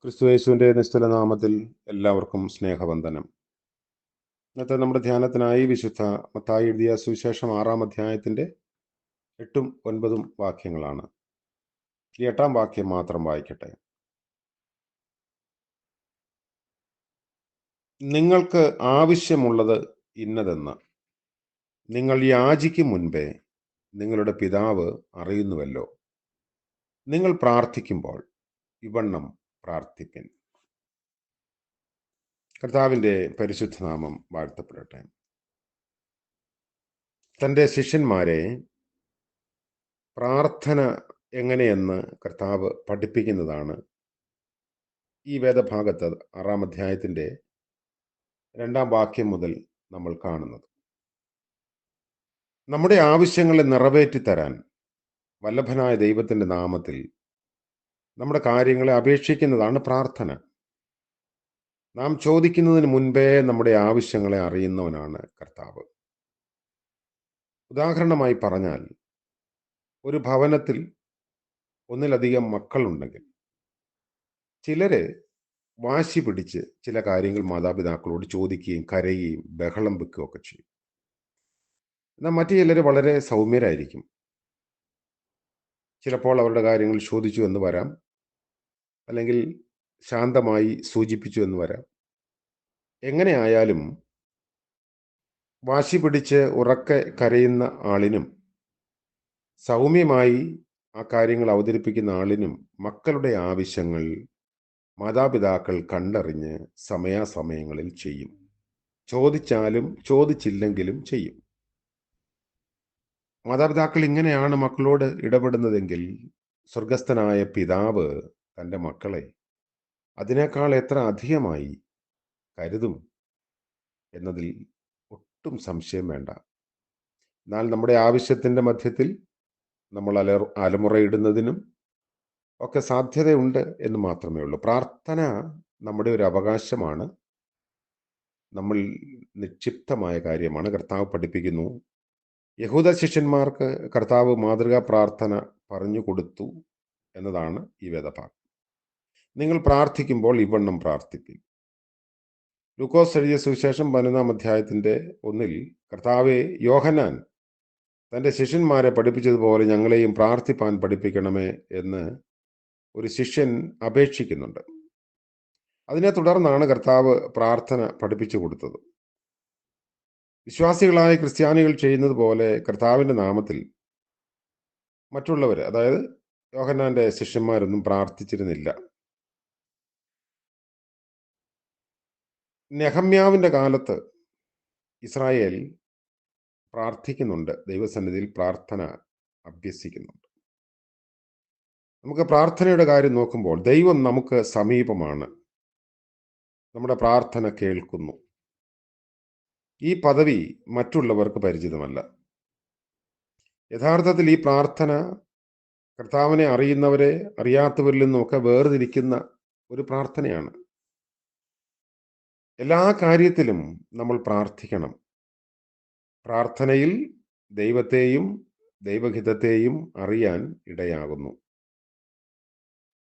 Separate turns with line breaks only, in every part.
ക്രിസ്തുയേശുവിൻ്റെ നിസ്തുല നാമത്തിൽ എല്ലാവർക്കും സ്നേഹവന്ദനം. ഇന്നത്തെ നമ്മുടെ ധ്യാനത്തിനായി വിശുദ്ധ മത്തായി എഴുതിയ സുവിശേഷം 6-ാം അധ്യായത്തിൻ്റെ 8ഉം 9ഉം വാക്യങ്ങളാണ്. ഈ 8-ാം വാക്യം മാത്രം വായിക്കട്ടെ. നിങ്ങൾക്ക് ആവശ്യമുള്ളത് ഇന്നതെന്ന് നിങ്ങൾ യാചിക്കും മുൻപേ നിങ്ങളുടെ പിതാവ് അറിയുന്നുവല്ലോ. നിങ്ങൾ പ്രാർത്ഥിക്കുമ്പോൾ ഇവണ്ണം പ്രാർത്ഥിപ്പിൻ. കർത്താവിൻ്റെ പരിശുദ്ധ നാമം വാഴ്ത്തപ്പെടട്ടെ. തൻ്റെ ശിഷ്യന്മാരെ പ്രാർത്ഥന എങ്ങനെയെന്ന് കർത്താവ് പഠിപ്പിക്കുന്നതാണ് ഈ വേദഭാഗത്ത് 6-ാം അധ്യായത്തിൻ്റെ 2-ാം വാക്യം മുതൽ നമ്മൾ കാണുന്നത്. നമ്മുടെ ആവശ്യങ്ങളെ നിറവേറ്റിത്തരാൻ വല്ലഭനായ ദൈവത്തിൻ്റെ നാമത്തിൽ നമ്മുടെ കാര്യങ്ങളെ അപേക്ഷിക്കുന്നതാണ് പ്രാർത്ഥന. നാം ചോദിക്കുന്നതിന് മുൻപേ നമ്മുടെ ആവശ്യങ്ങളെ അറിയുന്നവനാണ് കർത്താവ്. ഉദാഹരണമായി പറഞ്ഞാൽ, ഒരു ഭവനത്തിൽ ഒന്നിലധികം മക്കളുണ്ടെങ്കിൽ ചിലര് വാശി പിടിച്ച് ചില കാര്യങ്ങൾ മാതാപിതാക്കളോട് ചോദിക്കുകയും കരയുകയും ബഹളം വെക്കുകയൊക്കെ ചെയ്യും. എന്നാൽ മറ്റു ചിലർ വളരെ സൗമ്യരായിരിക്കും. ചിലപ്പോൾ അവരുടെ കാര്യങ്ങൾ ചോദിച്ചു എന്ന് വരാം, അല്ലെങ്കിൽ ശാന്തമായി സൂചിപ്പിച്ചു എന്ന് വരാം. എങ്ങനെയായാലും വാശി പിടിച്ച് ഉറക്കെ കരയുന്ന ആളിനും സൗമ്യമായി ആ കാര്യങ്ങൾ അവതരിപ്പിക്കുന്ന ആളിനും മക്കളുടെ ആവശ്യങ്ങൾ മാതാപിതാക്കൾ കണ്ടറിഞ്ഞ് സമയാസമയങ്ങളിൽ ചെയ്യും. ചോദിച്ചാലും ചോദിച്ചില്ലെങ്കിലും ചെയ്യും. മാതാപിതാക്കൾ ഇങ്ങനെയാണ് മക്കളോട് ഇടപെടുന്നതെങ്കിൽ സ്വർഗസ്ഥനായ പിതാവ് തൻ്റെ മക്കളെ അതിനേക്കാൾ എത്ര അധികമായി കരുതും എന്നതിൽ ഒട്ടും സംശയം വേണ്ട. എന്നാൽ നമ്മുടെ ആവശ്യത്തിൻ്റെ മധ്യത്തിൽ നമ്മൾ അലമുറയിടുന്നതിനും ഒക്കെ സാധ്യതയുണ്ട് എന്ന് മാത്രമേ ഉള്ളൂ. പ്രാർത്ഥന നമ്മുടെ ഒരു അവകാശമാണ്, നമ്മൾ നിക്ഷിപ്തമായ കാര്യമാണ്. കർത്താവ് പഠിപ്പിക്കുന്നു, യഹൂദ ശിഷ്യന്മാർക്ക് കർത്താവ് മാതൃകാ പ്രാർത്ഥന പറഞ്ഞു കൊടുത്തു എന്നതാണ് ഈ വേദഭാഗം. നിങ്ങൾ പ്രാർത്ഥിക്കുമ്പോൾ ഇവണ്ണം പ്രാർത്ഥിപ്പിൻ. ലൂക്കോസ് എഴുതിയ സുവിശേഷം 11-ാം അധ്യായത്തിൻ്റെ 1-ൽ കർത്താവെ, യോഹന്നാൻ തൻ്റെ ശിഷ്യന്മാരെ പഠിപ്പിച്ചതുപോലെ ഞങ്ങളെയും പ്രാർത്ഥിപ്പാൻ പഠിപ്പിക്കണമേ എന്ന് ഒരു ശിഷ്യൻ അപേക്ഷിക്കുന്നുണ്ട്. അതിനെ തുടർന്നാണ് കർത്താവ് പ്രാർത്ഥന പഠിപ്പിച്ചു കൊടുത്തത്. വിശ്വാസികളായ ക്രിസ്ത്യാനികൾ ചെയ്യുന്നത് പോലെ കർത്താവിൻ്റെ നാമത്തിൽ മറ്റുള്ളവർ, അതായത് യോഹന്നാന്റെ ശിഷ്യന്മാരൊന്നും പ്രാർത്ഥിച്ചിരുന്നില്ല. നെഹമ്യാവിൻ്റെ കാലത്ത് ഇസ്രായേൽ പ്രാർത്ഥിക്കുന്നുണ്ട്, ദൈവസന്നിധിയിൽ പ്രാർത്ഥന അഭ്യസിക്കുന്നുണ്ട്. നമുക്ക് പ്രാർത്ഥനയുടെ കാര്യം നോക്കുമ്പോൾ ദൈവം നമുക്ക് സമീപമാണ്, നമ്മുടെ പ്രാർത്ഥന കേൾക്കുന്നു. ഈ പദവി മറ്റുള്ളവർക്ക് പരിചിതമല്ല. യഥാർത്ഥത്തിൽ ഈ പ്രാർത്ഥന കർത്താവിനെ അറിയുന്നവരെ അറിയാത്തവരിൽ നിന്നുമൊക്കെ വേർതിരിക്കുന്ന ഒരു പ്രാർത്ഥനയാണ്. എല്ലാ കാര്യത്തിലും നമ്മൾ പ്രാർത്ഥിക്കണം. പ്രാർത്ഥനയിൽ ദൈവത്തെയും ദൈവഹിതത്തെയും അറിയാൻ ഇടയാകുന്നു.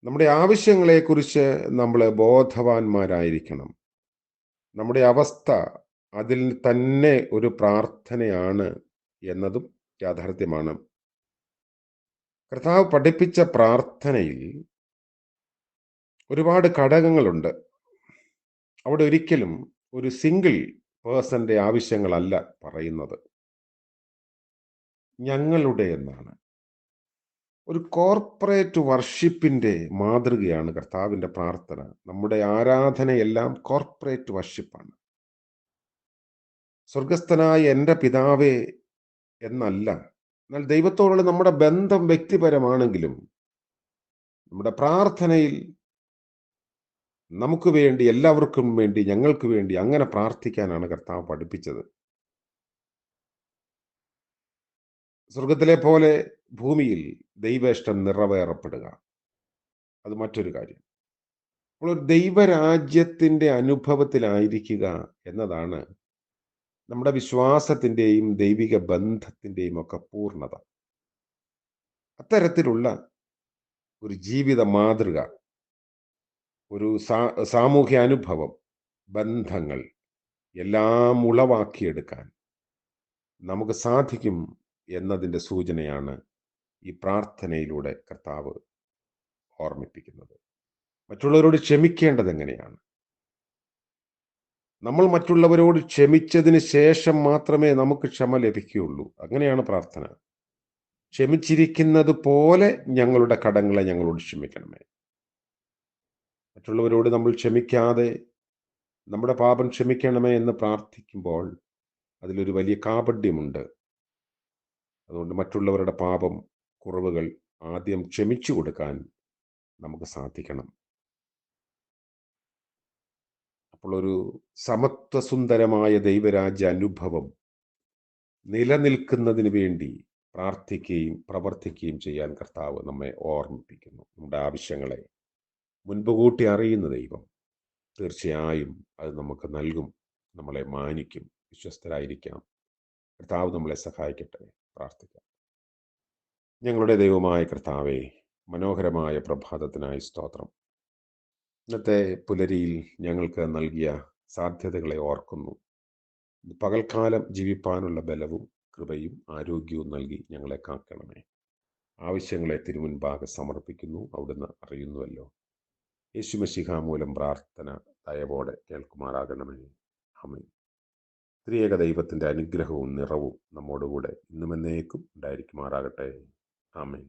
നമ്മുടെ ആവശ്യങ്ങളെക്കുറിച്ച് നമ്മൾ ബോധവാന്മാരായിരിക്കണം. നമ്മുടെ അവസ്ഥ അതിൽ തന്നെ ഒരു പ്രാർത്ഥനയാണ് എന്നതും യാഥാർത്ഥ്യമാണ്. കർത്താവ് പഠിപ്പിച്ച പ്രാർത്ഥനയിൽ ഒരുപാട് ഘടകങ്ങളുണ്ട്. അവിടെ ഒരിക്കലും ഒരു സിംഗിൾ പേഴ്സന്റെ ആവശ്യങ്ങളല്ല പറയുന്നത്, ഞങ്ങളുടെ എന്നാണ്. ഒരു കോർപ്പറേറ്റ് വർഷിപ്പിന്റെ മാതൃകയാണ് കർത്താവിൻ്റെ പ്രാർത്ഥന. നമ്മുടെ ആരാധനയെല്ലാം കോർപ്പറേറ്റ് വർഷിപ്പാണ്. സ്വർഗസ്ഥനായ എൻ്റെ പിതാവേ എന്നല്ല. എന്നാൽ ദൈവത്തോടുള്ള നമ്മുടെ ബന്ധം വ്യക്തിപരമാണെങ്കിലും നമ്മുടെ പ്രാർത്ഥനയിൽ നമുക്ക് വേണ്ടി, എല്ലാവർക്കും വേണ്ടി, ഞങ്ങൾക്ക് വേണ്ടി അങ്ങനെ പ്രാർത്ഥിക്കാനാണ് കർത്താവ് പഠിപ്പിച്ചത്. സ്വർഗത്തിലെ പോലെ ഭൂമിയിൽ ദൈവേഷ്ടം നിറവേറപ്പെടുക, അത് മറ്റൊരു കാര്യം. അപ്പോൾ ഒരു ദൈവരാജ്യത്തിൻ്റെ അനുഭവത്തിലായിരിക്കുക എന്നതാണ് നമ്മുടെ വിശ്വാസത്തിൻ്റെയും ദൈവിക ബന്ധത്തിൻ്റെയും ഒക്കെ പൂർണ്ണത. അത്തരത്തിലുള്ള ഒരു ജീവിത മാതൃക ഒരു സാമൂഹ്യ അനുഭവം, ബന്ധങ്ങൾ എല്ലാം ഉളവാക്കിയെടുക്കാൻ നമുക്ക് സാധിക്കും എന്നതിൻ്റെ സൂചനയാണ് ഈ പ്രാർത്ഥനയിലൂടെ കർത്താവ് ഓർമ്മിപ്പിക്കുന്നത്. മറ്റുള്ളവരോട് ക്ഷമിക്കേണ്ടത് എങ്ങനെയാണ്? നമ്മൾ മറ്റുള്ളവരോട് ക്ഷമിച്ചതിന് ശേഷം മാത്രമേ നമുക്ക് ക്ഷമ ലഭിക്കുകയുള്ളൂ. അങ്ങനെയാണ് പ്രാർത്ഥന. ക്ഷമിച്ചിരിക്കുന്നത് പോലെ ഞങ്ങളുടെ കടങ്ങളെ ഞങ്ങളോട് ക്ഷമിക്കണമേ. മറ്റുള്ളവരോട് നമ്മൾ ക്ഷമിക്കാതെ നമ്മുടെ പാപം ക്ഷമിക്കണമേ എന്ന് പ്രാർത്ഥിക്കുമ്പോൾ അതിലൊരു വലിയ കാപഢ്യമുണ്ട്. അതുകൊണ്ട് മറ്റുള്ളവരുടെ പാപം, കുറവുകൾ ആദ്യം ക്ഷമിച്ചു കൊടുക്കാൻ നമുക്ക് സാധിക്കണം. അപ്പോൾ ഒരു സമത്വസുന്ദരമായ ദൈവരാജ്യ അനുഭവം നിലനിൽക്കുന്നതിന് വേണ്ടി പ്രാർത്ഥിക്കുകയും പ്രവർത്തിക്കുകയും ചെയ്യാൻ കർത്താവ് നമ്മെ ഓർമ്മിപ്പിക്കുന്നു. നമ്മുടെ ആവശ്യങ്ങളെ മുൻപുകൂട്ടി അറിയുന്ന ദൈവം തീർച്ചയായും അത് നമുക്ക് നൽകും, നമ്മളെ മാനിക്കും. വിശ്വസ്തരായിരിക്കാം. കർത്താവ് നമ്മളെ സഹായിക്കട്ടെ. പ്രാർത്ഥിക്കാം. ഞങ്ങളുടെ ദൈവമായ കർത്താവെ, മനോഹരമായ പ്രഭാതത്തിനായി സ്തോത്രം. ഇന്നത്തെ പുലരിയിൽ ഞങ്ങൾക്ക് നൽകിയ സാധ്യതകളെ ഓർക്കുന്നു. പകൽക്കാലം ജീവിപ്പാനുള്ള ബലവും കൃപയും ആരോഗ്യവും നൽകി ഞങ്ങളെ കാക്കണമേ. ആവശ്യങ്ങളെ തിരുമുൻപാകെ സമർപ്പിക്കുന്നു, അവിടുന്ന് അറിയുന്നുവല്ലോ. യേശുമശിഹ മൂലം പ്രാർത്ഥന ദയവോടെ കേൾക്കുമാറാകണമേ. ആമേൻ. ത്രിയേക ദൈവത്തിൻ്റെ അനുഗ്രഹവും നിറവും നമ്മോടുകൂടെ ഇന്നുമെന്നേക്കും ഉണ്ടായിരിക്കുമാറാകട്ടെ. ആമേൻ.